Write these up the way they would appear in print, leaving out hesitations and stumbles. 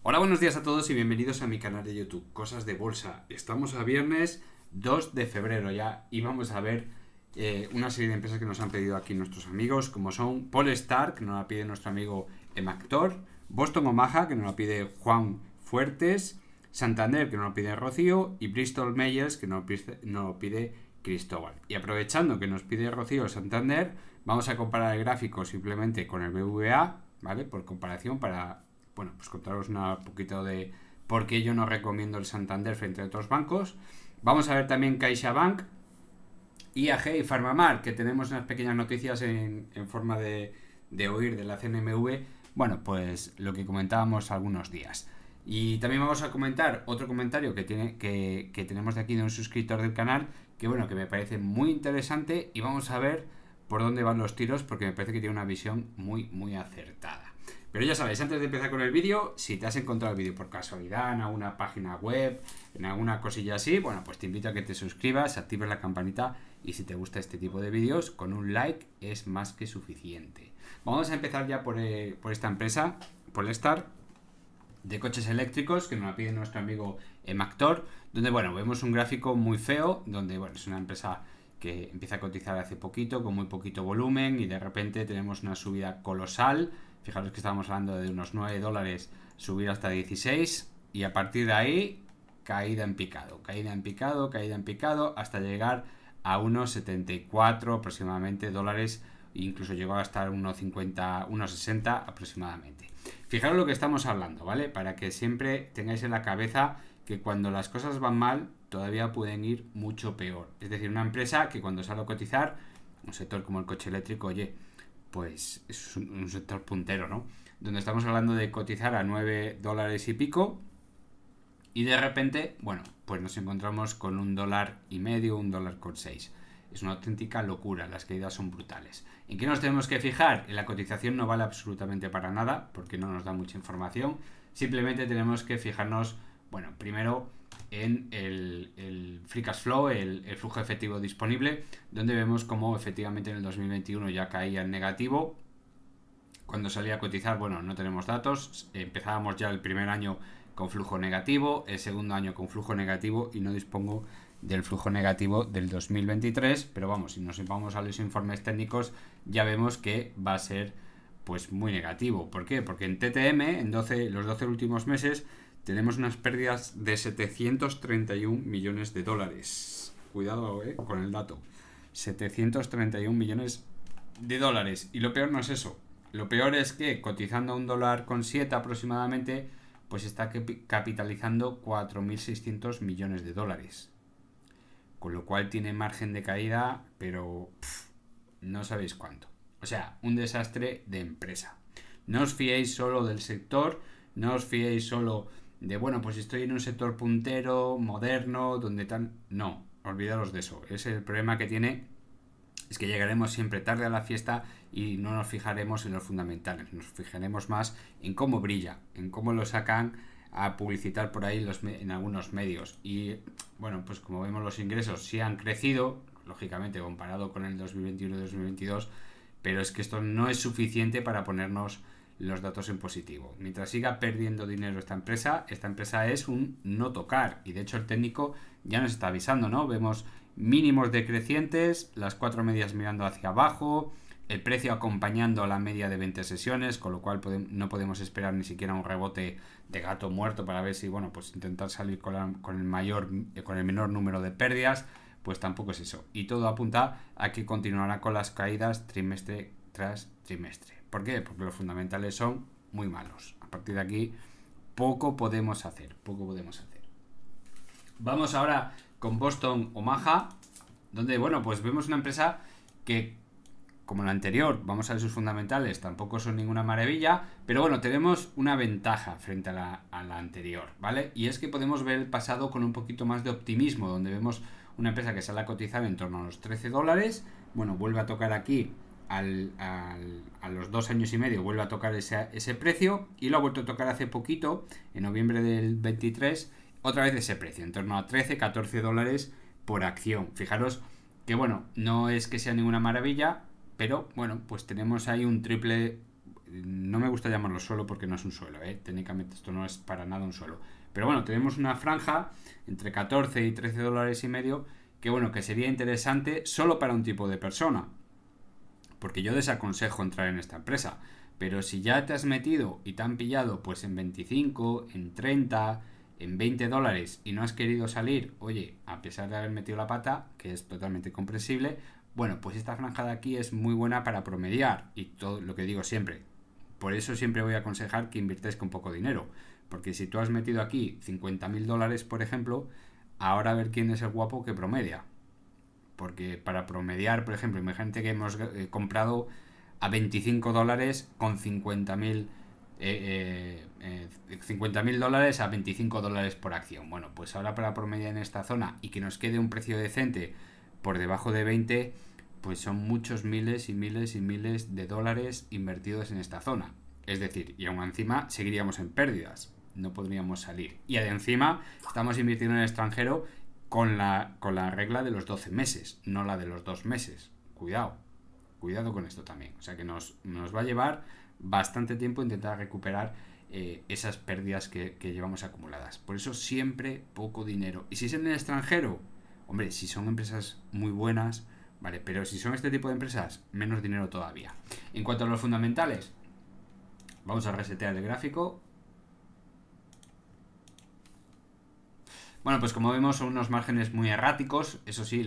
Hola, buenos días a todos y bienvenidos a mi canal de YouTube, Cosas de Bolsa. Estamos a viernes 2 de febrero ya y vamos a ver una serie de empresas que nos han pedido aquí nuestros amigos, como son Polestar, que nos la pide nuestro amigo Emactor, Boston Omaha, que nos la pide Juan Fuertes, Santander, que nos lo pide Rocío, y Bristol Myers, que nos lo pide Cristóbal. Y aprovechando que nos pide Rocío Santander, vamos a comparar el gráfico simplemente con el BVA, ¿vale? Por comparación para bueno, pues contaros un poquito de por qué yo no recomiendo el Santander frente a otros bancos. Vamos a ver también CaixaBank, IAG y Farmamar, que tenemos unas pequeñas noticias en forma de oír de la CNMV. Bueno, pues lo que comentábamos algunos días. Y también vamos a comentar otro comentario que tenemos de aquí de un suscriptor del canal, que bueno, que me parece muy interesante, y vamos a ver por dónde van los tiros, porque me parece que tiene una visión muy acertada. Pero ya sabéis, antes de empezar con el vídeo, si te has encontrado el vídeo por casualidad en alguna página web, en alguna cosilla así, bueno, pues te invito a que te suscribas, actives la campanita y si te gusta este tipo de vídeos, con un like es más que suficiente. Vamos a empezar ya por esta empresa, Polestar, de coches eléctricos, que nos la pide nuestro amigo Emactor, donde, bueno, vemos un gráfico muy feo, donde, bueno, es una empresa que empieza a cotizar hace poquito, con muy poquito volumen, y de repente tenemos una subida colosal. Fijaros que estamos hablando de unos 9 dólares, subir hasta 16, y a partir de ahí, caída en picado, hasta llegar a unos 74 aproximadamente dólares, incluso llegó a estar unos 50, unos 60 aproximadamente. Fijaros lo que estamos hablando, ¿vale? Para que siempre tengáis en la cabeza que cuando las cosas van mal, todavía pueden ir mucho peor. Es decir, una empresa que cuando sale a cotizar, un sector como el coche eléctrico, oye, pues es un sector puntero, ¿no? Donde estamos hablando de cotizar a 9 dólares y pico, y de repente, bueno, pues nos encontramos con un dólar y medio, un dólar con 6. Es una auténtica locura, las caídas son brutales. ¿En qué nos tenemos que fijar? En la cotización no vale absolutamente para nada, porque no nos da mucha información. Simplemente tenemos que fijarnos, bueno, primero en el free cash flow, el flujo efectivo disponible, donde vemos cómo efectivamente en el 2021 ya caía en negativo. Cuando salía a cotizar, bueno, no tenemos datos. Empezábamos ya el primer año con flujo negativo, el segundo año con flujo negativo, y no dispongo del flujo negativo del 2023, pero vamos, si nos vamos a los informes técnicos ya vemos que va a ser pues muy negativo. ¿Por qué? Porque en TTM, en los 12 últimos meses, tenemos unas pérdidas de 731 millones de dólares. Cuidado con el dato. 731 millones de dólares. Y lo peor no es eso. Lo peor es que cotizando a un dólar con 7 aproximadamente, pues está capitalizando 4.600 millones de dólares. Con lo cual tiene margen de caída, pero no sabéis cuánto. O sea, un desastre de empresa. No os fiéis solo del sector, no os fiéis solo de, bueno, pues estoy en un sector puntero, moderno, donde tal... No, olvidaros de eso. Es el problema que tiene, es que llegaremos siempre tarde a la fiesta y no nos fijaremos en los fundamentales, nos fijaremos más en cómo brilla, en cómo lo sacan a publicitar por ahí en algunos medios. Y bueno, pues como vemos, los ingresos sí han crecido, lógicamente comparado con el 2021 y 2022, pero es que esto no es suficiente para ponernos los datos en positivo. Mientras siga perdiendo dinero esta empresa es un no tocar, y de hecho el técnico ya nos está avisando, ¿no? Vemos mínimos decrecientes, las 4 medias mirando hacia abajo, el precio acompañando a la media de 20 sesiones, con lo cual no podemos esperar ni siquiera un rebote de gato muerto para ver si, bueno, pues intentar salir con el menor número de pérdidas. Pues tampoco es eso. Y todo apunta a que continuará con las caídas trimestre tras trimestre. ¿Por qué? Porque los fundamentales son muy malos. A partir de aquí, poco podemos hacer. Vamos ahora con Boston Omaha, donde, bueno, pues vemos una empresa que, como la anterior, vamos a ver sus fundamentales, tampoco son ninguna maravilla, pero bueno, tenemos una ventaja frente a la anterior, ¿vale? Y es que podemos ver el pasado con un poquito más de optimismo, donde vemos una empresa que sale a cotizar en torno a los 13 dólares, bueno, vuelve a tocar aquí a los 2 años y medio, vuelve a tocar ese precio, y lo ha vuelto a tocar hace poquito, en noviembre del 23, otra vez ese precio, en torno a 13-14 dólares por acción. Fijaros que, bueno, no es que sea ninguna maravilla, pero bueno, pues tenemos ahí un triple no me gusta llamarlo suelo porque no es un suelo, técnicamente esto no es para nada un suelo. Pero bueno, tenemos una franja entre 14 y 13 dólares y medio que bueno, que sería interesante solo para un tipo de persona. Porque yo desaconsejo entrar en esta empresa. Pero si ya te has metido y te han pillado pues en 25, en 30, en 20 dólares y no has querido salir, oye, a pesar de haber metido la pata, que es totalmente comprensible, bueno, pues esta franja de aquí es muy buena para promediar. Y todo lo que digo siempre, por eso siempre voy a aconsejar que inviertáis con poco dinero. Porque si tú has metido aquí 50.000 dólares, por ejemplo, ahora a ver quién es el guapo que promedia. Porque para promediar, por ejemplo, imagínate que hemos comprado a 25 dólares con 50.000 dólares a 25 dólares por acción. Bueno, pues ahora para promediar en esta zona y que nos quede un precio decente por debajo de 20, pues son muchos miles y miles y miles de dólares invertidos en esta zona. Es decir, y aún encima seguiríamos en pérdidas, no podríamos salir. Y encima estamos invirtiendo en el extranjero con la regla de los 12 meses, no la de los 2 meses. Cuidado con esto también. O sea que nos va a llevar bastante tiempo intentar recuperar esas pérdidas que llevamos acumuladas. Por eso siempre poco dinero. Y si es en el extranjero, hombre, si son empresas muy buenas, vale, pero si son este tipo de empresas, menos dinero todavía. En cuanto a los fundamentales, vamos a resetear el gráfico. Bueno, pues como vemos son unos márgenes muy erráticos. Eso sí,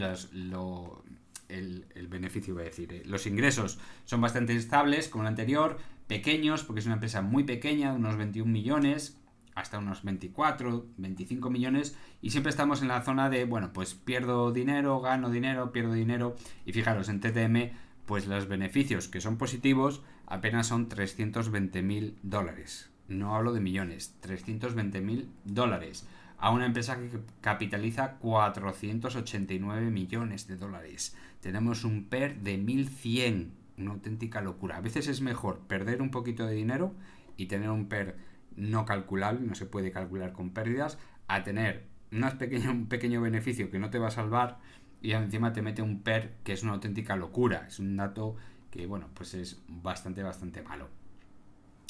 el beneficio, voy a decir, los ingresos son bastante estables como el anterior, pequeños porque es una empresa muy pequeña, de unos 21 millones hasta unos 24, 25 millones, y siempre estamos en la zona de, bueno, pues pierdo dinero, gano dinero, pierdo dinero. Y fijaros, en TTM pues los beneficios que son positivos apenas son 320.000 dólares. No hablo de millones, 320.000 dólares a una empresa que capitaliza 489 millones de dólares. Tenemos un PER de 1100, una auténtica locura. A veces es mejor perder un poquito de dinero y tener un PER no calculable, no se puede calcular con pérdidas, a tener un pequeño beneficio que no te va a salvar y encima te mete un PER que es una auténtica locura. Es un dato que, bueno, pues es bastante malo.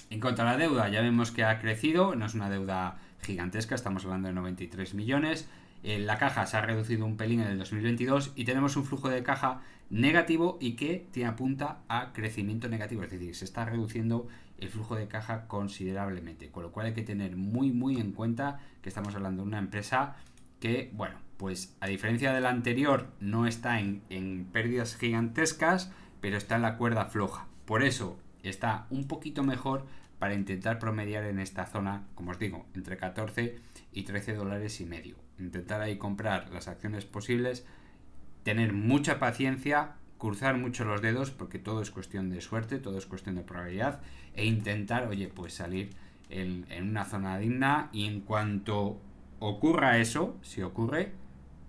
En cuanto a la deuda, ya vemos que ha crecido, no es una deuda gigantesca, estamos hablando de 93 millones. La caja se ha reducido un pelín en el 2022 y tenemos un flujo de caja negativo y que te apunta a crecimiento negativo, es decir, se está reduciendo el flujo de caja considerablemente, con lo cual hay que tener muy en cuenta que estamos hablando de una empresa que, bueno, pues a diferencia de la anterior no está en pérdidas gigantescas, pero está en la cuerda floja. Por eso está un poquito mejor para intentar promediar en esta zona, como os digo, entre 14 y 13 dólares y medio. Intentar ahí comprar las acciones posibles, tener mucha paciencia, cruzar mucho los dedos, porque todo es cuestión de suerte, todo es cuestión de probabilidad, e intentar, oye, pues salir en una zona digna, y en cuanto ocurra eso, si ocurre,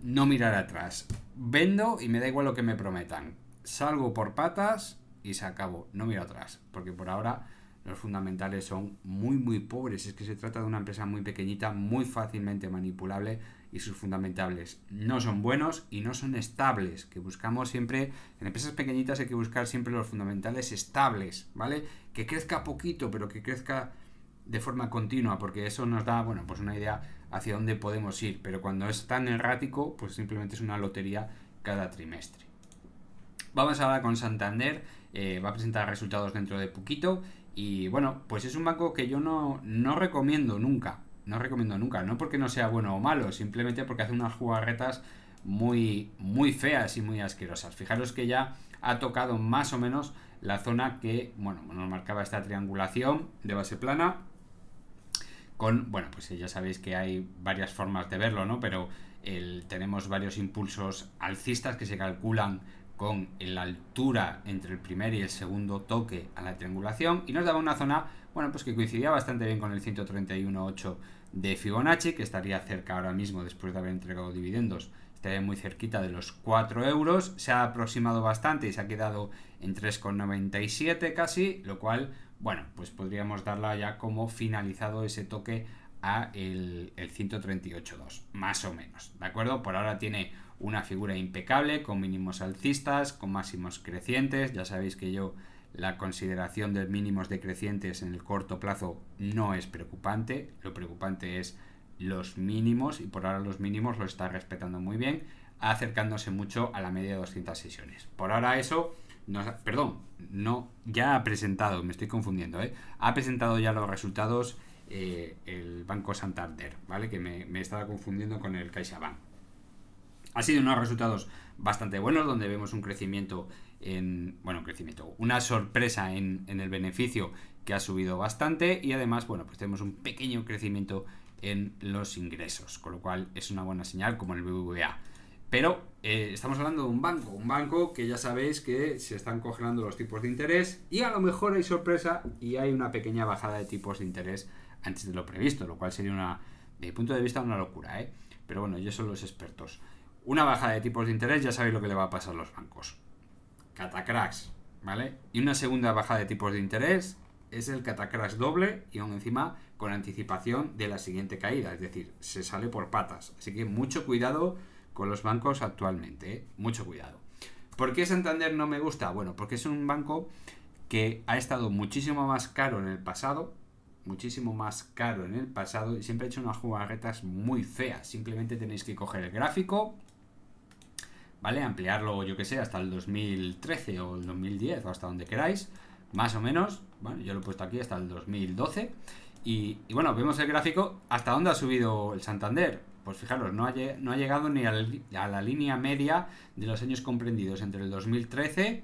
no mirar atrás. Vendo y me da igual lo que me prometan. Salgo por patas y se acabó, no miro atrás, porque por ahora los fundamentales son muy pobres. Es que se trata de una empresa muy pequeñita, muy fácilmente manipulable, y sus fundamentales no son buenos y no son estables, que buscamos siempre, en empresas pequeñitas hay que buscar siempre los fundamentales estables, ¿vale? Que crezca poquito, pero que crezca de forma continua, porque eso nos da, bueno, pues una idea hacia dónde podemos ir, pero cuando es tan errático, pues simplemente es una lotería cada trimestre. Vamos ahora con Santander, va a presentar resultados dentro de poquito. Y bueno, pues es un banco que yo no recomiendo nunca. No recomiendo nunca. No porque no sea bueno o malo, simplemente porque hace unas jugarretas muy feas y muy asquerosas. Fijaros que ya ha tocado más o menos la zona que, bueno, nos marcaba esta triangulación de base plana. Con, bueno, pues ya sabéis que hay varias formas de verlo, ¿no? Pero tenemos varios impulsos alcistas que se calculan con la altura entre el primer y el segundo toque a la triangulación, y nos daba una zona, bueno, pues que coincidía bastante bien con el 131.8 de Fibonacci, que estaría cerca ahora mismo después de haber entregado dividendos, estaría muy cerquita de los 4 euros, se ha aproximado bastante y se ha quedado en 3,97 casi, lo cual, bueno, pues podríamos darla ya como finalizado ese toque a el 138.2, más o menos, ¿de acuerdo? Por ahora tiene una figura impecable, con mínimos alcistas, con máximos crecientes. Ya sabéis que yo la consideración de mínimos decrecientes en el corto plazo no es preocupante. Lo preocupante es los mínimos, y por ahora los mínimos los está respetando muy bien, acercándose mucho a la media de 200 sesiones. Por ahora eso, ya ha presentado, me estoy confundiendo, ha presentado ya los resultados el Banco Santander, ¿vale? Que me estaba confundiendo con el CaixaBank. Ha sido unos resultados bastante buenos, donde vemos un crecimiento una sorpresa en el beneficio, que ha subido bastante, y además, pues tenemos un pequeño crecimiento en los ingresos, con lo cual es una buena señal, como el BBVA. Pero estamos hablando de un banco que ya sabéis que se están congelando los tipos de interés, y a lo mejor hay sorpresa y hay una pequeña bajada de tipos de interés antes de lo previsto, lo cual sería desde mi punto de vista, una locura, pero bueno, ellos son los expertos. Una bajada de tipos de interés, ya sabéis lo que le va a pasar a los bancos. Catacracks, ¿vale? Y una segunda bajada de tipos de interés es el catacracks doble, y aún encima con anticipación de la siguiente caída, es decir, se sale por patas. Así que mucho cuidado con los bancos actualmente, mucho cuidado. ¿Por qué Santander no me gusta? Bueno, porque es un banco que ha estado muchísimo más caro en el pasado, y siempre ha hecho unas jugarretas muy feas. Simplemente tenéis que coger el gráfico, ¿vale? Ampliarlo, yo que sé, hasta el 2013 o el 2010 o hasta donde queráis, más o menos. Bueno, yo lo he puesto aquí hasta el 2012. Y bueno, vemos el gráfico hasta dónde ha subido el Santander. Pues fijaros, no ha llegado ni a la línea media de los años comprendidos entre el 2013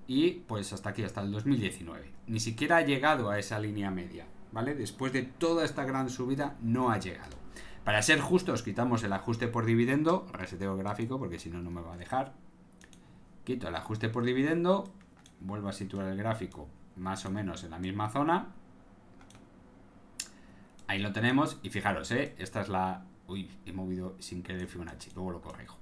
y pues hasta aquí, hasta el 2019. Ni siquiera ha llegado a esa línea media, ¿vale? Después de toda esta gran subida no ha llegado. Para ser justos, quitamos el ajuste por dividendo, reseteo el gráfico porque si no, no me va a dejar. Quito el ajuste por dividendo, vuelvo a situar el gráfico más o menos en la misma zona. Ahí lo tenemos, y fijaros, esta es la... Uy, he movido sin querer el Fibonacci, luego lo corrijo.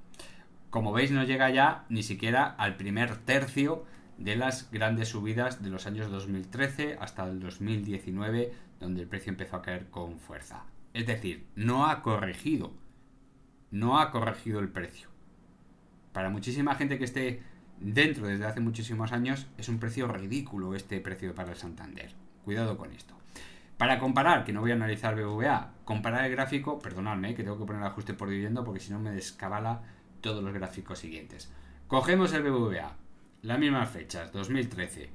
Como veis, no llega ya ni siquiera al primer tercio de las grandes subidas de los años 2013 hasta el 2019, donde el precio empezó a caer con fuerza. Es decir, no ha corregido el precio. Para muchísima gente que esté dentro desde hace muchísimos años, es un precio ridículo este precio para el Santander. Cuidado con esto. Para comparar, que no voy a analizar BBVA, comparar el gráfico, perdonadme, que tengo que poner el ajuste por dividendo porque si no me descabala todos los gráficos siguientes. Cogemos el BBVA, las mismas fechas, 2013.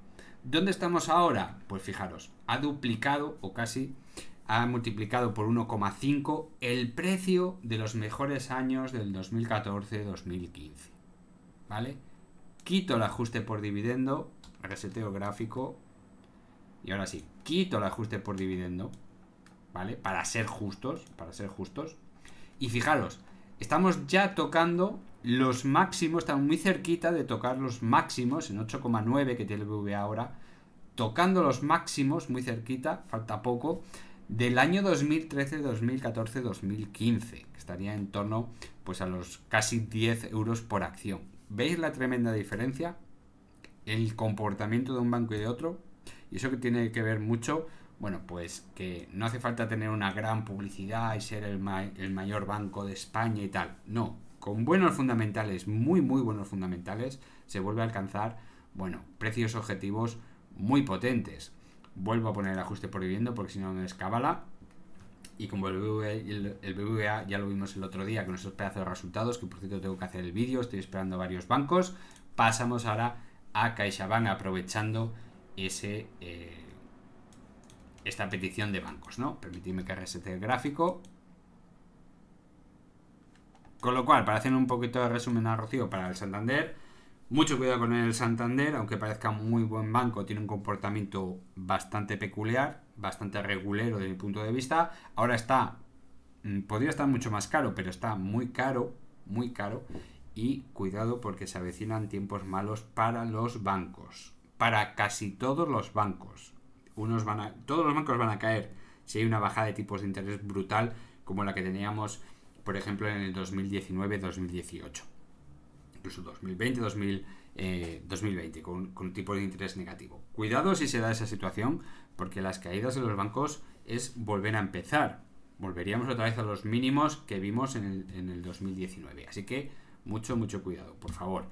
¿Dónde estamos ahora? Pues fijaros, ha duplicado o casi ha multiplicado por 1,5 el precio de los mejores años del 2014-2015. ¿Vale? Quito el ajuste por dividendo, reseteo el gráfico, y ahora sí, quito el ajuste por dividendo, ¿vale? Para ser justos. Y fijaros, estamos ya tocando los máximos, estamos muy cerquita de tocar los máximos, en 8,9 que tiene el BBVA ahora, tocando los máximos, muy cerquita, falta poco, del año 2013, 2014, 2015, que estaría en torno pues a los casi 10 euros por acción. ¿Veis la tremenda diferencia? El comportamiento de un banco y de otro. Y eso que tiene que ver mucho, bueno, pues que no hace falta tener una gran publicidad y ser el mayor banco de España y tal. No, con buenos fundamentales, muy buenos fundamentales, se vuelve a alcanzar, bueno, precios objetivos muy potentes. Vuelvo a poner el ajuste por dividendo porque si no me descabala. Y como el BBVA ya lo vimos el otro día con esos pedazos de resultados, que por cierto tengo que hacer el vídeo, estoy esperando varios bancos. Pasamos ahora a CaixaBank aprovechando esta petición de bancos, ¿no? Permitidme que resete el gráfico. Con lo cual, para hacer un poquito de resumen a Rocío para el Santander, mucho cuidado con el Santander, aunque parezca muy buen banco, tiene un comportamiento bastante peculiar, bastante regulero desde mi punto de vista. Ahora podría estar mucho más caro, pero está muy caro, y cuidado porque se avecinan tiempos malos para los bancos. Para casi todos los bancos. Todos los bancos van a caer si hay una bajada de tipos de interés brutal como la que teníamos, por ejemplo, en el 2019-2018. Incluso 2020 con tipos de interés negativo. Cuidado si se da esa situación, porque las caídas de los bancos es volver a empezar. Volveríamos otra vez a los mínimos que vimos en el 2019. Así que mucho cuidado, por favor.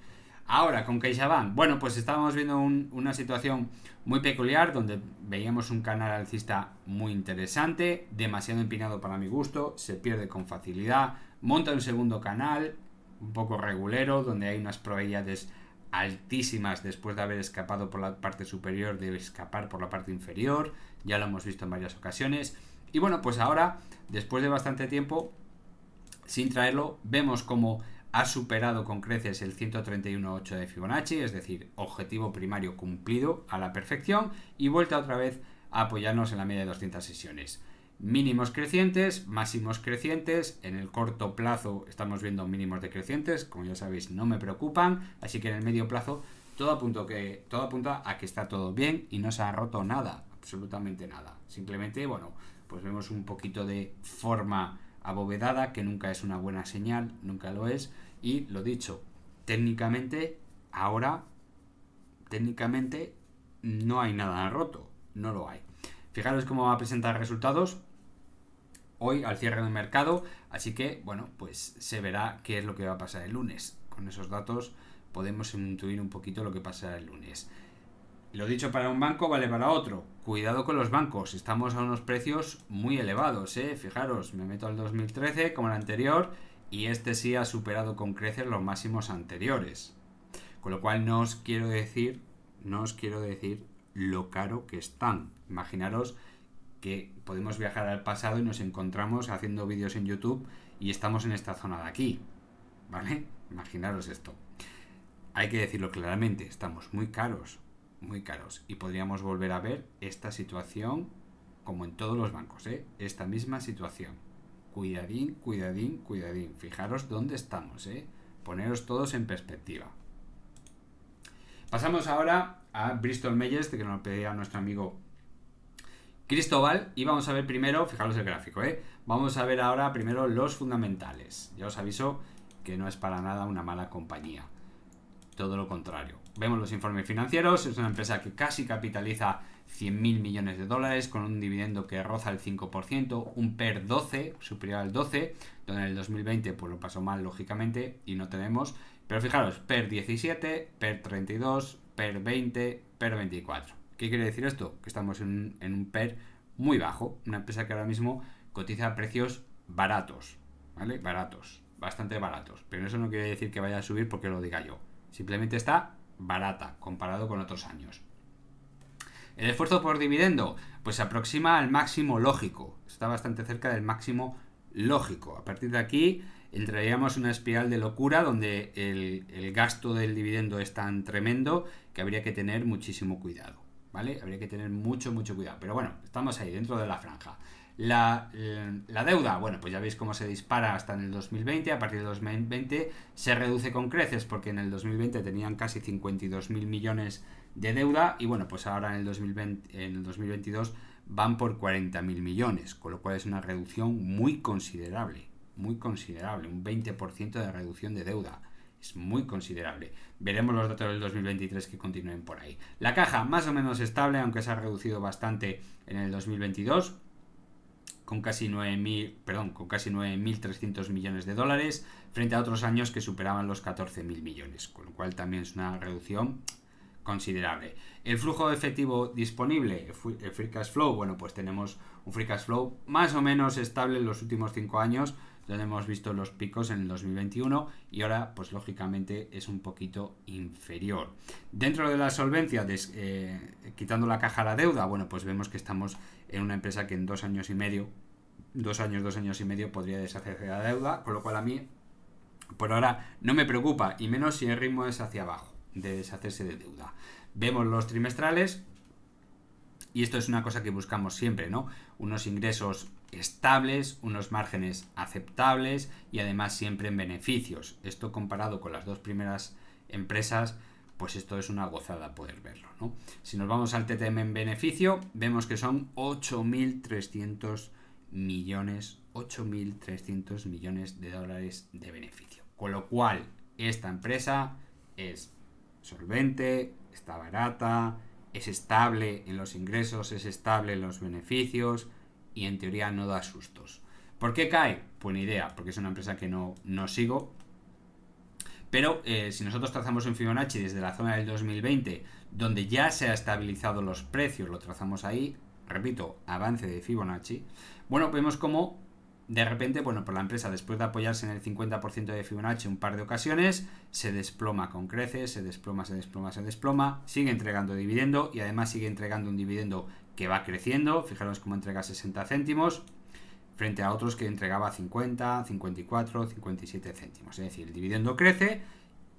Ahora, con CaixaBank, bueno, pues estábamos viendo una situación muy peculiar donde veíamos un canal alcista muy interesante, demasiado empinado para mi gusto, se pierde con facilidad, monta un segundo canal, un poco regulero, donde hay unas probabilidades altísimas después de haber escapado por la parte superior, de escapar por la parte inferior, ya lo hemos visto en varias ocasiones. Y bueno, pues ahora, después de bastante tiempo, sin traerlo, vemos como ha superado con creces el 131.8 de Fibonacci, es decir, objetivo primario cumplido a la perfección, y vuelta otra vez a apoyarnos en la media de 200 sesiones. Mínimos crecientes, máximos crecientes, en el corto plazo estamos viendo mínimos decrecientes, como ya sabéis no me preocupan, así que en el medio plazo todo apunta a que está todo bien y no se ha roto nada, absolutamente nada. Simplemente, bueno, pues vemos un poquito de forma abovedada, que nunca es una buena señal, nunca lo es, y lo dicho, técnicamente no hay nada roto, no lo hay. Fijaros cómo va a presentar resultados hoy al cierre del mercado, así que bueno, pues se verá qué es lo que va a pasar el lunes. Con esos datos podemos intuir un poquito lo que pasará el lunes. Lo dicho para un banco vale para otro. Cuidado con los bancos, estamos a unos precios muy elevados, Fijaros, me meto al 2013 como el anterior y este sí ha superado con creces los máximos anteriores. Con lo cual no os quiero decir lo caro que están. Imaginaros que podemos viajar al pasado y nos encontramos haciendo vídeos en YouTube y estamos en esta zona de aquí, ¿vale? Imaginaros esto. Hay que decirlo claramente, estamos muy caros y podríamos volver a ver esta situación como en todos los bancos, esta misma situación. Cuidadín, cuidadín, cuidadín. Fijaros dónde estamos, Poneros todos en perspectiva. Pasamos ahora a Bristol Myers, que nos pedía nuestro amigo Cristóbal, y vamos a ver primero, fijaros el gráfico, vamos a ver ahora primero los fundamentales. Ya os aviso que no es para nada una mala compañía, todo lo contrario. Vemos los informes financieros, es una empresa que casi capitaliza 100.000 millones de dólares con un dividendo que roza el 5%, un PER 12, superior al 12, donde en el 2020 pues lo pasó mal lógicamente y no tenemos, pero fijaros, PER 17, PER 32, PER 20, PER 24. ¿Qué quiere decir esto? Que estamos en un PER muy bajo, una empresa que ahora mismo cotiza a precios baratos, ¿vale? Baratos, bastante baratos, pero eso no quiere decir que vaya a subir porque lo diga yo. Simplemente está barata comparado con otros años. El esfuerzo por dividendo pues se aproxima al máximo lógico. Está bastante cerca del máximo lógico. A partir de aquí entraríamos en una espiral de locura donde el gasto del dividendo es tan tremendo que habría que tener muchísimo cuidado, ¿vale? Habría que tener mucho cuidado. Pero bueno, estamos ahí dentro de la franja. La deuda, bueno, pues ya veis cómo se dispara hasta en el 2020. A partir del 2020 se reduce con creces porque en el 2020 tenían casi 52.000 millones de deuda y bueno, pues ahora en el 2022 van por 40.000 millones, con lo cual es una reducción muy considerable, un 20% de reducción de deuda. Es muy considerable. Veremos los datos del 2023 que continúen por ahí. La caja más o menos estable, aunque se ha reducido bastante en el 2022. Con casi 9.300 millones de dólares, frente a otros años que superaban los 14.000 millones, con lo cual también es una reducción considerable. El flujo efectivo disponible, el free cash flow, bueno, pues tenemos un free cash flow más o menos estable en los últimos 5 años, donde hemos visto los picos en el 2021 y ahora, pues lógicamente, es un poquito inferior. Dentro de la solvencia, quitando la caja a la deuda, bueno, pues vemos que estamos en una empresa que en 2 años y medio, 2 años y medio podría deshacerse de la deuda, con lo cual a mí, por ahora, no me preocupa, y menos si el ritmo es hacia abajo, de deshacerse de deuda. Vemos los trimestrales, y esto es una cosa que buscamos siempre, ¿no? Unos ingresos estables, unos márgenes aceptables y además siempre en beneficios. Esto comparado con las dos primeras empresas, pues esto es una gozada poder verlo, ¿no? Si nos vamos al TTM en beneficio, vemos que son 8.300 millones de dólares de beneficio. Con lo cual, esta empresa es solvente, está barata, es estable en los ingresos, es estable en los beneficios y en teoría no da sustos. ¿Por qué cae? Pues ni idea, porque es una empresa que no sigo. Pero si nosotros trazamos un Fibonacci desde la zona del 2020, donde ya se ha estabilizado los precios, lo trazamos ahí, repito, avance de Fibonacci, bueno, vemos como de repente, bueno, pues la empresa, después de apoyarse en el 50% de Fibonacci un par de ocasiones, se desploma con creces, se desploma, sigue entregando dividendo y además sigue entregando un dividendo que va creciendo. Fijaros cómo entrega 60 céntimos frente a otros que entregaba 50, 54, 57 céntimos. Es decir, el dividendo crece,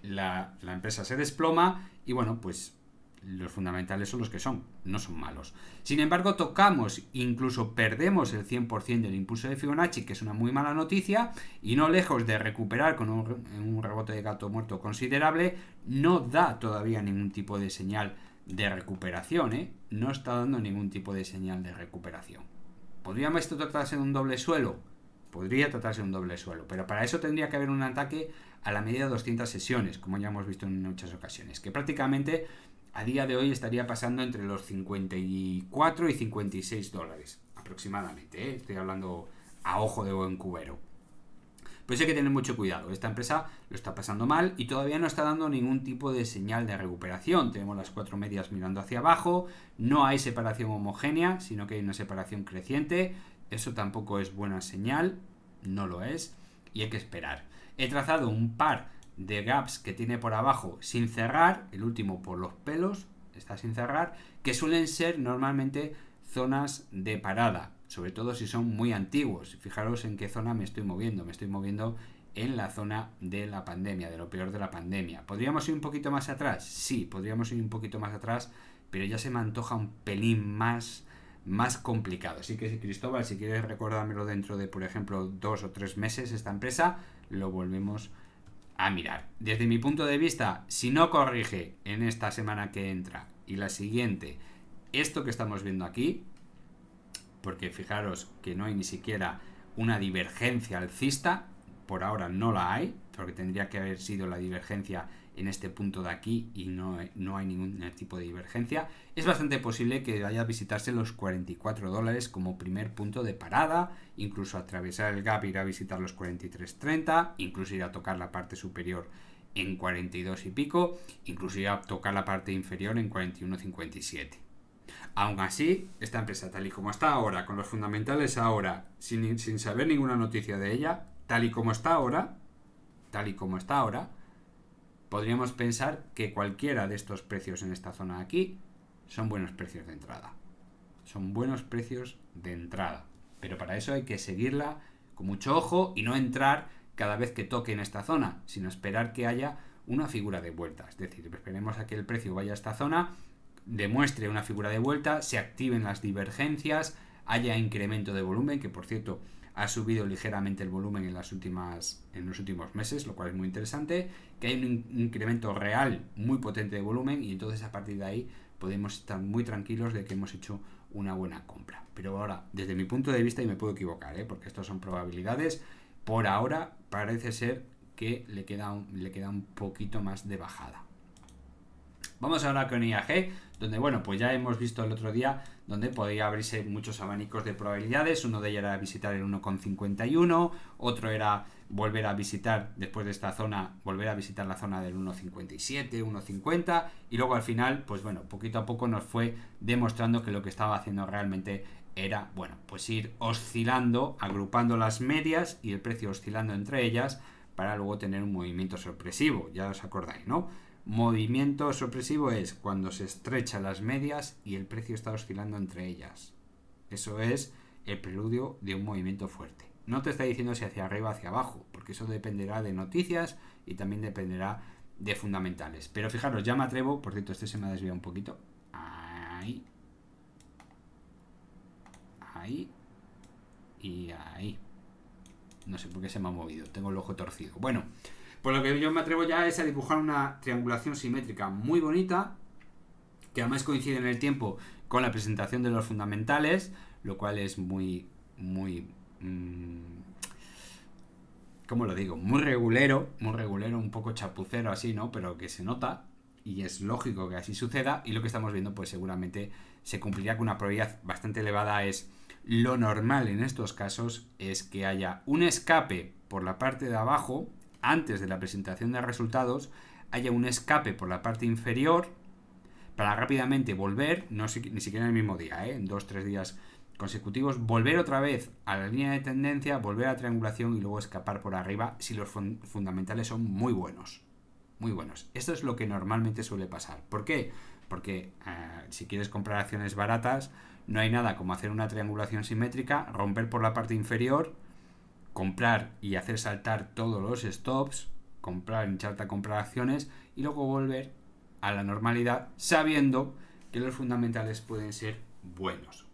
la empresa se desploma y bueno, pues los fundamentales son los que son, no son malos. Sin embargo, tocamos, incluso perdemos el 100% del impulso de Fibonacci, que es una muy mala noticia, y no lejos de recuperar con un rebote de gato muerto considerable, no da todavía ningún tipo de señal de recuperación, ¿eh? No está dando ningún tipo de señal de recuperación. ¿Podría esto tratarse de un doble suelo? Podría tratarse de un doble suelo, pero para eso tendría que haber un ataque a la media de 200 sesiones, como ya hemos visto en muchas ocasiones, que prácticamente a día de hoy estaría pasando entre los 54 y 56 dólares aproximadamente, ¿eh? Estoy hablando a ojo de buen cubero. Pues hay que tener mucho cuidado. Esta empresa lo está pasando mal y todavía no está dando ningún tipo de señal de recuperación. Tenemos las 4 medias mirando hacia abajo, no hay separación homogénea, sino que hay una separación creciente. Eso tampoco es buena señal, no lo es, y hay que esperar. He trazado un par de gaps que tiene por abajo sin cerrar, el último por los pelos, está sin cerrar, que suelen ser normalmente zonas de parada, sobre todo si son muy antiguos. Fijaros en qué zona me estoy moviendo en la zona de la pandemia, de lo peor de la pandemia. ¿Podríamos ir un poquito más atrás? Sí, podríamos ir un poquito más atrás, pero ya se me antoja un pelín más complicado. Así que Cristóbal, si quieres recordármelo dentro de, por ejemplo, 2 o 3 meses esta empresa, lo volvemos a mirar. Desde mi punto de vista, si no corrige en esta semana que entra y la siguiente, esto que estamos viendo aquí, porque fijaros que no hay ni siquiera una divergencia alcista, por ahora no la hay, porque tendría que haber sido la divergencia en este punto de aquí y no hay ningún tipo de divergencia, es bastante posible que vaya a visitarse los 44 dólares como primer punto de parada, incluso atravesar el gap, ir a visitar los 43.30, incluso ir a tocar la parte superior en 42 y pico, incluso ir a tocar la parte inferior en 41.57. Aún así, esta empresa tal y como está ahora, con los fundamentales ahora, sin saber ninguna noticia de ella, tal y como está ahora, podríamos pensar que cualquiera de estos precios en esta zona de aquí son buenos precios de entrada. Son buenos precios de entrada. Pero para eso hay que seguirla con mucho ojo y no entrar cada vez que toque en esta zona, sino esperar que haya una figura de vuelta. Es decir, esperemos a que el precio vaya a esta zona, demuestre una figura de vuelta, se activen las divergencias, haya incremento de volumen, que por cierto ha subido ligeramente el volumen en los últimos meses, lo cual es muy interesante, que hay un incremento real muy potente de volumen y entonces a partir de ahí podemos estar muy tranquilos de que hemos hecho una buena compra. Pero ahora, desde mi punto de vista, y me puedo equivocar, porque estas son probabilidades, por ahora parece ser que le queda un poquito más de bajada. Vamos ahora con IAG, donde bueno, pues ya hemos visto el otro día donde podía abrirse muchos abanicos de probabilidades. Uno de ellos era visitar el 1,51, otro era volver a visitar, después de esta zona, volver a visitar la zona del 1,57, 1,50, y luego al final, pues bueno, poquito a poco nos fue demostrando que lo que estaba haciendo realmente era, bueno, pues ir oscilando, agrupando las medias y el precio oscilando entre ellas para luego tener un movimiento sorpresivo, ya os acordáis, ¿no? Movimiento sorpresivo es cuando se estrechan las medias y el precio está oscilando entre ellas. Eso es el preludio de un movimiento fuerte. No te está diciendo si hacia arriba o hacia abajo, porque eso dependerá de noticias y también dependerá de fundamentales. Pero fijaros, ya me atrevo, por cierto, este se me ha desviado un poquito. Ahí. Ahí. Y ahí. No sé por qué se me ha movido, tengo el ojo torcido. Bueno, pues lo que yo me atrevo ya es a dibujar una triangulación simétrica muy bonita, que además coincide en el tiempo con la presentación de los fundamentales, lo cual es muy ¿cómo lo digo? Muy regulero, un poco chapucero así, ¿no? Pero que se nota y es lógico que así suceda, y lo que estamos viendo pues seguramente se cumplirá con una probabilidad bastante elevada. Es lo normal en estos casos es que haya un escape por la parte de abajo antes de la presentación de resultados, haya un escape por la parte inferior para rápidamente volver, ni siquiera en el mismo día, en 2-3 días consecutivos, volver otra vez a la línea de tendencia, volver a la triangulación y luego escapar por arriba si los fundamentales son muy buenos. Muy buenos. Esto es lo que normalmente suele pasar. ¿Por qué? Porque si quieres comprar acciones baratas, no hay nada como hacer una triangulación simétrica, romper por la parte inferior, comprar y hacer saltar todos los stops, comprar, hincharte a comprar acciones y luego volver a la normalidad sabiendo que los fundamentales pueden ser buenos.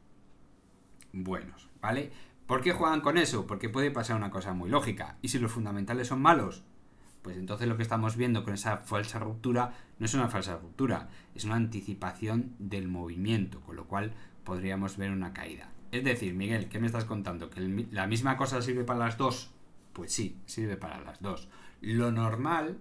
Buenos, ¿vale? ¿Por qué juegan con eso? Porque puede pasar una cosa muy lógica. ¿Y si los fundamentales son malos? Pues entonces lo que estamos viendo con esa falsa ruptura no es una falsa ruptura, es una anticipación del movimiento, con lo cual podríamos ver una caída. Es decir, Miguel, ¿qué me estás contando? ¿Que la misma cosa sirve para las dos? Pues sí, sirve para las dos. Lo normal,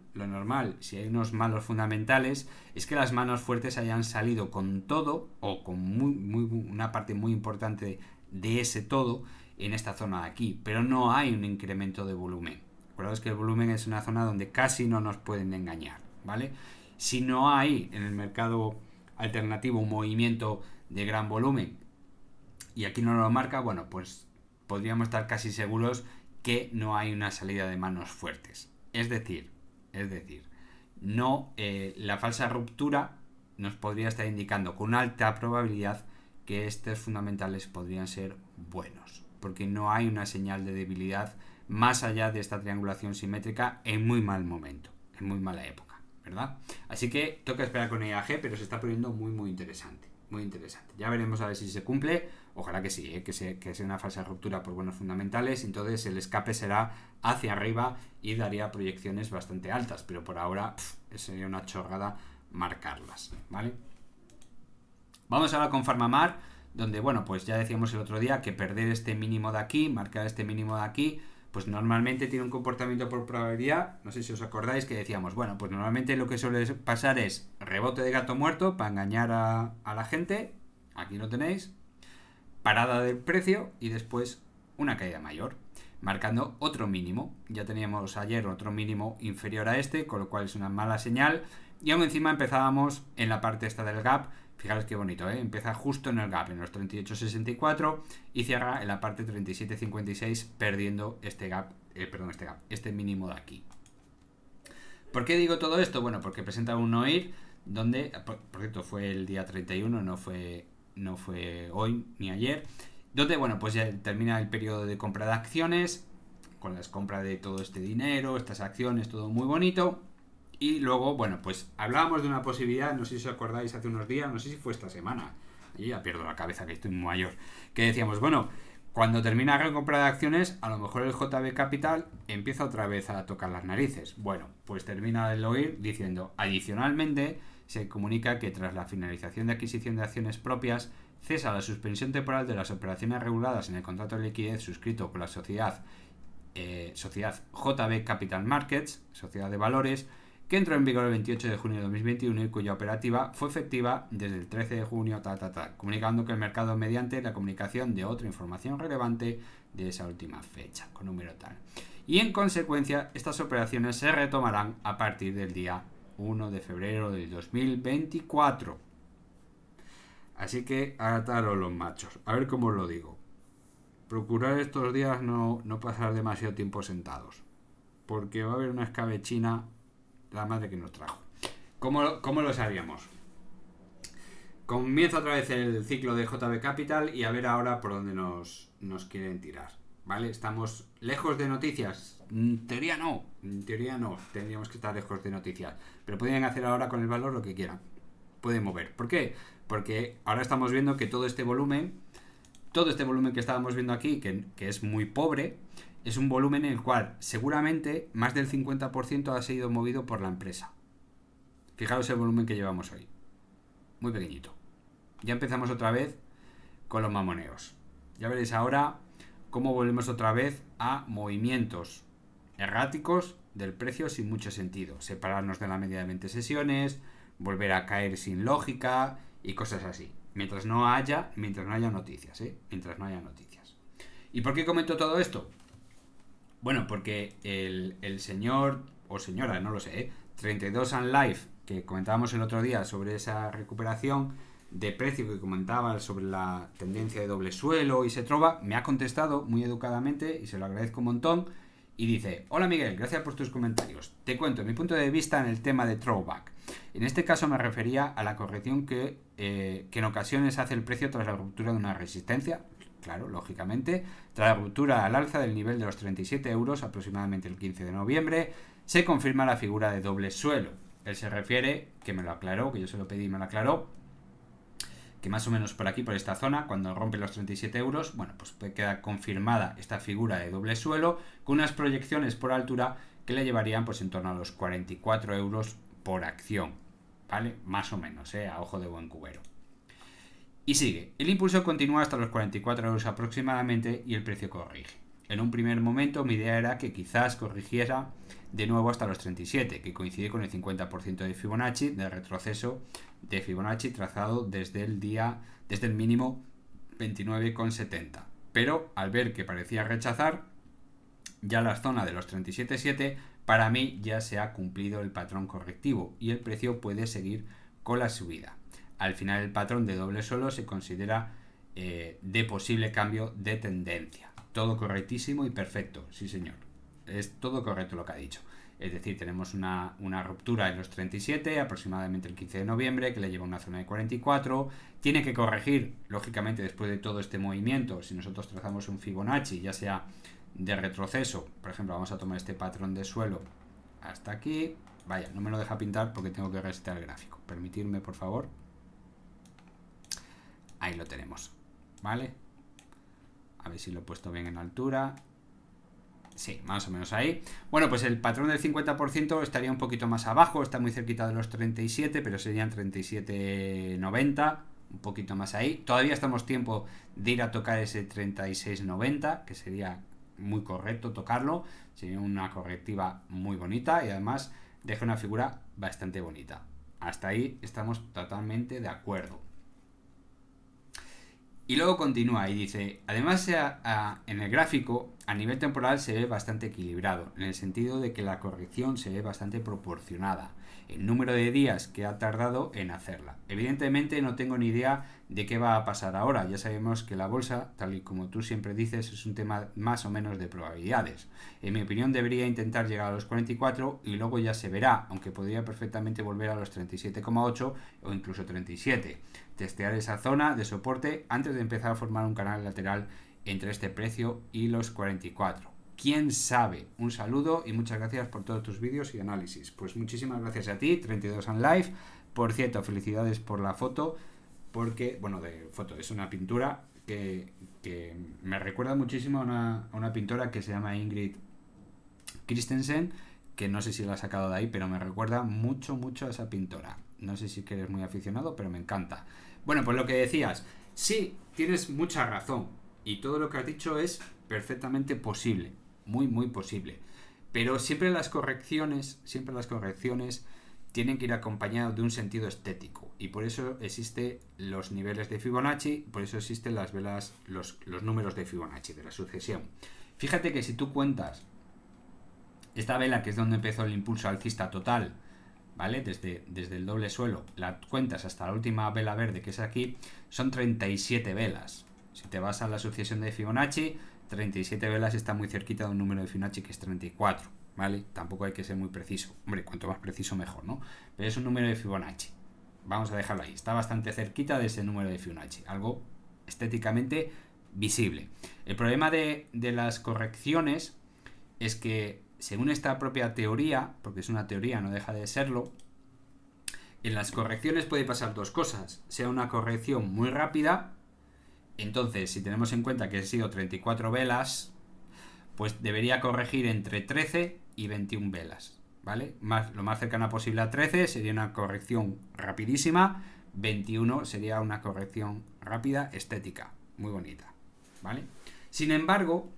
si hay unos malos fundamentales, es que las manos fuertes hayan salido con todo o con una parte muy importante de ese todo en esta zona de aquí, pero no hay un incremento de volumen. Acordaos que el volumen es una zona donde casi no nos pueden engañar, ¿vale? Si no hay en el mercado alternativo un movimiento de gran volumen y aquí no lo marca, bueno, pues podríamos estar casi seguros que no hay una salida de manos fuertes. Es decir, no, la falsa ruptura nos podría estar indicando con alta probabilidad que estos fundamentales podrían ser buenos, porque no hay una señal de debilidad más allá de esta triangulación simétrica en muy mal momento, en muy mala época, ¿verdad? Así que toca esperar con IAG, pero se está poniendo muy interesante, muy interesante. Ya veremos a ver si se cumple, ojalá que sí, que sea una falsa ruptura por buenos fundamentales, entonces el escape será hacia arriba y daría proyecciones bastante altas, pero por ahora sería una chorrada marcarlas, ¿vale? Vamos ahora con Farmamar, donde, bueno, pues ya decíamos el otro día que perder este mínimo de aquí, marcar este mínimo de aquí, pues normalmente tiene un comportamiento por probabilidad. No sé si os acordáis que decíamos, bueno, pues normalmente lo que suele pasar es rebote de gato muerto para engañar a la gente, aquí lo tenéis, parada del precio y después una caída mayor, marcando otro mínimo. Ya teníamos ayer otro mínimo inferior a este, con lo cual es una mala señal, y aún encima empezábamos en la parte esta del gap. Fijaros qué bonito, empieza justo en el gap, en los 38.64 y cierra en la parte 37.56 perdiendo este mínimo de aquí. ¿Por qué digo todo esto? Bueno, porque presenta un OIR donde, por cierto, fue el día 31, no fue hoy ni ayer, donde, bueno, pues ya termina el periodo de compra de acciones, con las compras de todo este dinero, estas acciones, todo muy bonito. Y luego, bueno, pues hablábamos de una posibilidad, no sé si os acordáis, hace unos días, no sé si fue esta semana, yo ya pierdo la cabeza que estoy muy mayor, que decíamos, bueno, cuando termina la compra de acciones, a lo mejor el JB Capital empieza otra vez a tocar las narices. Bueno, pues termina el OIR diciendo, adicionalmente, se comunica que tras la finalización de adquisición de acciones propias, cesa la suspensión temporal de las operaciones reguladas en el contrato de liquidez suscrito con la sociedad JB Capital Markets, sociedad de valores, que entró en vigor el 28 de junio de 2021 y cuya operativa fue efectiva desde el 13 de junio, comunicando que el mercado mediante la comunicación de otra información relevante de esa última fecha, con número tal. Y en consecuencia, estas operaciones se retomarán a partir del día 1 de febrero del 2024. Así que ataros los machos. A ver cómo os lo digo. Procurar estos días no pasar demasiado tiempo sentados, porque va a haber una escabechina la madre que nos trajo. ¿Cómo lo sabíamos? Comienza otra vez el ciclo de JB Capital y a ver ahora por dónde nos quieren tirar, ¿vale? ¿Estamos lejos de noticias? En teoría no, tendríamos que estar lejos de noticias, pero pueden hacer ahora con el valor lo que quieran, pueden mover. ¿Por qué? Porque ahora estamos viendo que todo este volumen que estábamos viendo aquí, que es muy pobre, es un volumen en el cual seguramente más del 50% ha sido movido por la empresa. Fijaros el volumen que llevamos hoy. Muy pequeñito. Ya empezamos otra vez con los mamoneos. Ya veréis ahora cómo volvemos otra vez a movimientos erráticos del precio sin mucho sentido. Separarnos de la media de 20 sesiones, volver a caer sin lógica y cosas así. Mientras no haya noticias, Mientras no haya noticias. ¿Y por qué comento todo esto? Bueno, porque el señor o señora, no lo sé, 32 and Life, que comentábamos el otro día sobre esa recuperación de precio que comentaba sobre la tendencia de doble suelo y se trova, me ha contestado muy educadamente y se lo agradezco un montón. Y dice: hola Miguel, gracias por tus comentarios. Te cuento mi punto de vista en el tema de throwback. En este caso me refería a la corrección que en ocasiones hace el precio tras la ruptura de una resistencia. Claro, lógicamente, tras la ruptura al alza del nivel de los 37 euros, aproximadamente el 15 de noviembre, se confirma la figura de doble suelo. Él se refiere, que me lo aclaró, que yo se lo pedí y me lo aclaró, que más o menos por aquí, por esta zona, cuando rompe los 37 euros, bueno, pues queda confirmada esta figura de doble suelo con unas proyecciones por altura que le llevarían pues en torno a los 44 euros por acción, ¿vale? Más o menos, a ojo de buen cubero. Y sigue, el impulso continúa hasta los 44 euros aproximadamente y el precio corrige. En un primer momento mi idea era que quizás corrigiera de nuevo hasta los 37, que coincide con el 50% de Fibonacci, de retroceso de Fibonacci trazado desde el mínimo 29,70. Pero al ver que parecía rechazar ya la zona de los 37,7, para mí ya se ha cumplido el patrón correctivo y el precio puede seguir con la subida. Al final el patrón de doble suelo se considera de posible cambio de tendencia. Todo correctísimo y perfecto, sí señor. Es todo correcto lo que ha dicho. Es decir, tenemos una ruptura en los 37, aproximadamente el 15 de noviembre, que le lleva a una zona de 44. Tiene que corregir, lógicamente, después de todo este movimiento. Si nosotros trazamos un Fibonacci, ya sea de retroceso, por ejemplo, vamos a tomar este patrón de suelo hasta aquí. Vaya, no me lo deja pintar porque tengo que resetear el gráfico. Permitidme, por favor. Ahí lo tenemos, ¿vale? A ver si lo he puesto bien en altura. Sí, más o menos ahí. Bueno, pues el patrón del 50% estaría un poquito más abajo. Está muy cerquita de los 37, pero serían 37,90. Un poquito más ahí. Todavía estamos tiempo de ir a tocar ese 36,90, que sería muy correcto tocarlo. Sería una correctiva muy bonita y además deja una figura bastante bonita. Hasta ahí estamos totalmente de acuerdo. Y luego continúa y dice: además en el gráfico a nivel temporal se ve bastante equilibrado, en el sentido de que la corrección se ve bastante proporcionada, el número de días que ha tardado en hacerla. Evidentemente no tengo ni idea de qué va a pasar ahora. Ya sabemos que la bolsa, tal y como tú siempre dices, es un tema más o menos de probabilidades. En mi opinión debería intentar llegar a los 44 y luego ya se verá, aunque podría perfectamente volver a los 37,8 o incluso 37. Testear esa zona de soporte antes de empezar a formar un canal lateral entre este precio y los 44. ¿Quién sabe? Un saludo y muchas gracias por todos tus vídeos y análisis. Pues muchísimas gracias a ti, 32 and Life. Por cierto, felicidades por la foto, porque, bueno, de foto, es una pintura que me recuerda muchísimo a una pintora que se llama Ingrid Christensen, que no sé si la ha sacado de ahí, pero me recuerda mucho a esa pintora. No sé si que eres muy aficionado, pero me encanta. Bueno, pues lo que decías, sí, tienes mucha razón. Y todo lo que has dicho es perfectamente posible. Muy posible. Pero siempre las correcciones tienen que ir acompañadas de un sentido estético. Y por eso existen los niveles de Fibonacci, por eso existen las velas, los números de Fibonacci, de la sucesión. Fíjate que si tú cuentas esta vela, que es donde empezó el impulso alcista total, ¿vale? Desde el doble suelo, la cuentas hasta la última vela verde, que es aquí, son 37 velas. Si te vas a la sucesión de Fibonacci, 37 velas está muy cerquita de un número de Fibonacci que es 34, ¿vale? Tampoco hay que ser muy preciso. Hombre, cuanto más preciso mejor, ¿no? Pero es un número de Fibonacci. Vamos a dejarlo ahí. Está bastante cerquita de ese número de Fibonacci. Algo estéticamente visible. El problema de las correcciones es que, según esta propia teoría, porque es una teoría, no deja de serlo, en las correcciones puede pasar dos cosas. Sea una corrección muy rápida. Entonces, si tenemos en cuenta que han sido 34 velas, pues debería corregir entre 13 y 21 velas, ¿vale? Lo más cercana posible a 13 sería una corrección rapidísima, 21 sería una corrección rápida, estética, muy bonita, ¿vale? Sin embargo,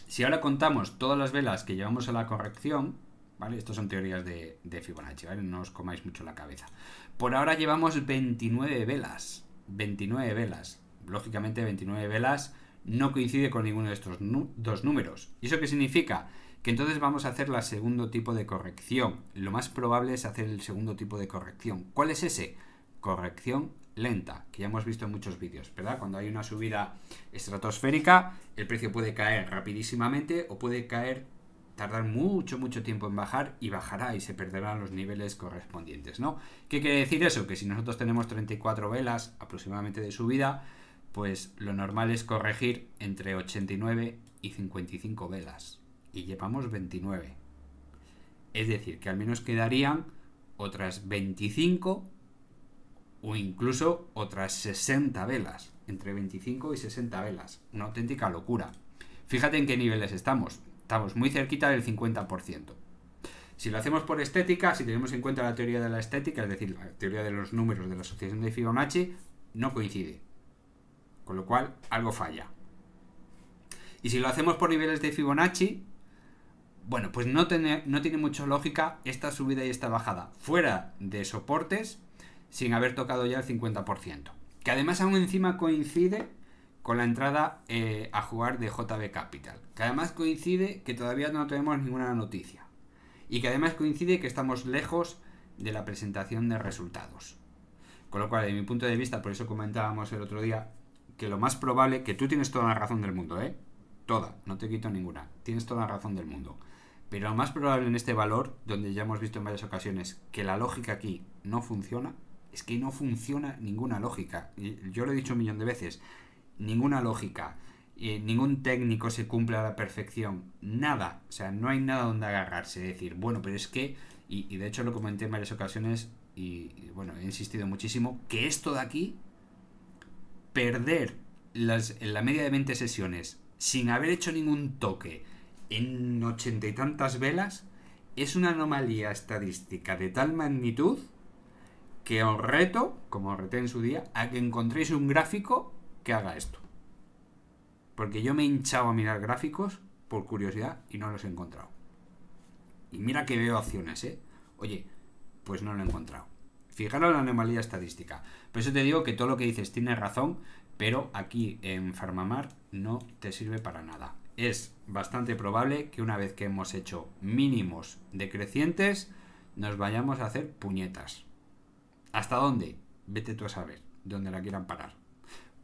si ahora contamos todas las velas que llevamos a la corrección, ¿vale? Estas son teorías de Fibonacci, ¿vale? No os comáis mucho la cabeza. Por ahora llevamos 29 velas. 29 velas. Lógicamente 29 velas no coincide con ninguno de estos dos números. ¿Y eso qué significa? Que entonces vamos a hacer el segundo tipo de corrección. Lo más probable es hacer el segundo tipo de corrección. ¿Cuál es ese? Corrección lenta, que ya hemos visto en muchos vídeos, ¿verdad? Cuando hay una subida estratosférica, el precio puede caer rapidísimamente o puede tardar mucho tiempo en bajar y bajará y se perderán los niveles correspondientes, ¿no? ¿Qué quiere decir eso? Que si nosotros tenemos 34 velas aproximadamente de subida, pues lo normal es corregir entre 89 y 55 velas. Y llevamos 29. Es decir, que al menos quedarían otras 25 o incluso otras 60 velas. Entre 25 y 60 velas. Una auténtica locura. Fíjate en qué niveles estamos. Estamos muy cerquita del 50%. Si lo hacemos por estética, si tenemos en cuenta la teoría de la estética, es decir, la teoría de los números de la asociación de Fibonacci, no coincide. Con lo cual, algo falla. Y si lo hacemos por niveles de Fibonacci, bueno, pues no tiene mucha lógica esta subida y esta bajada fuera de soportes sin haber tocado ya el 50%. Que además aún encima coincide con la entrada a jugar de JB Capital. Que además coincide que todavía no tenemos ninguna noticia. Y que además coincide que estamos lejos de la presentación de resultados. Con lo cual, de mi punto de vista, por eso comentábamos el otro día, que lo más probable, que tú tienes toda la razón del mundo, toda, no te quito ninguna, tienes toda la razón del mundo. Pero lo más probable en este valor, donde ya hemos visto en varias ocasiones que la lógica aquí no funciona, es que no funciona ninguna lógica. Yo lo he dicho un millón de veces, ninguna lógica, ningún técnico se cumple a la perfección, nada, o sea, no hay nada donde agarrarse, decir, bueno, pero es que, y de hecho lo comenté en varias ocasiones, y bueno, he insistido muchísimo, que esto de aquí, perder en la media de 20 sesiones sin haber hecho ningún toque en 80 y tantas velas, es una anomalía estadística de tal magnitud que os reto, como os reté en su día, a que encontréis un gráfico que haga esto. Porque yo me he hinchado a mirar gráficos por curiosidad y no los he encontrado. Y mira que veo opciones, Oye, pues no lo he encontrado. Fijaros la anomalía estadística. Por eso te digo que todo lo que dices tiene razón, pero aquí en Farmamar no te sirve para nada. Es bastante probable que una vez que hemos hecho mínimos decrecientes, nos vayamos a hacer puñetas. ¿Hasta dónde? Vete tú a saber, dónde la quieran parar.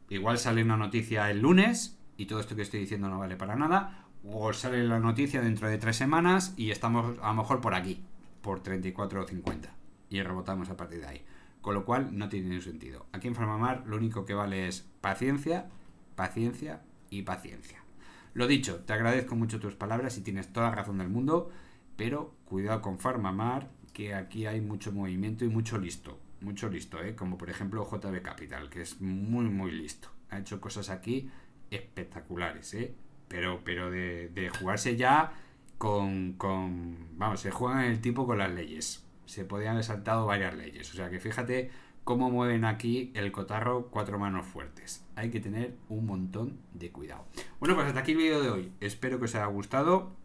Igual sale una noticia el lunes y todo esto que estoy diciendo no vale para nada, o sale la noticia dentro de 3 semanas y estamos a lo mejor por aquí, por 34 o 50, y rebotamos a partir de ahí. Con lo cual no tiene ningún sentido. Aquí en Farmamar lo único que vale es paciencia, paciencia y paciencia. Lo dicho, te agradezco mucho tus palabras y tienes toda la razón del mundo, pero cuidado con Farmamar, que aquí hay mucho movimiento y mucho listo, como por ejemplo JB Capital, que es muy listo. Ha hecho cosas aquí espectaculares, pero de jugarse ya vamos, se juegan el tipo con las leyes. Se podían haber saltado varias leyes. O sea que fíjate cómo mueven aquí el cotarro 4 manos fuertes. Hay que tener un montón de cuidado. Bueno, pues hasta aquí el vídeo de hoy. Espero que os haya gustado.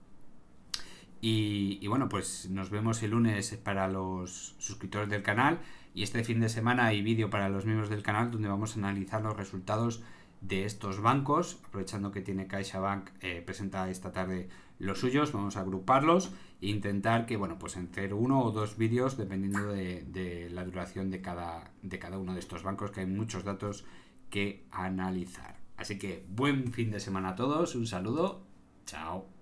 Y bueno, pues nos vemos el lunes para los suscriptores del canal. Y este fin de semana hay vídeo para los miembros del canal donde vamos a analizar los resultados de estos bancos. Aprovechando que tiene CaixaBank, presenta esta tarde los suyos, vamos a agruparlos e intentar que, bueno, pues hacer 1 o 2 vídeos dependiendo de la duración de cada uno de estos bancos, que hay muchos datos que analizar. Así que buen fin de semana a todos, un saludo, chao.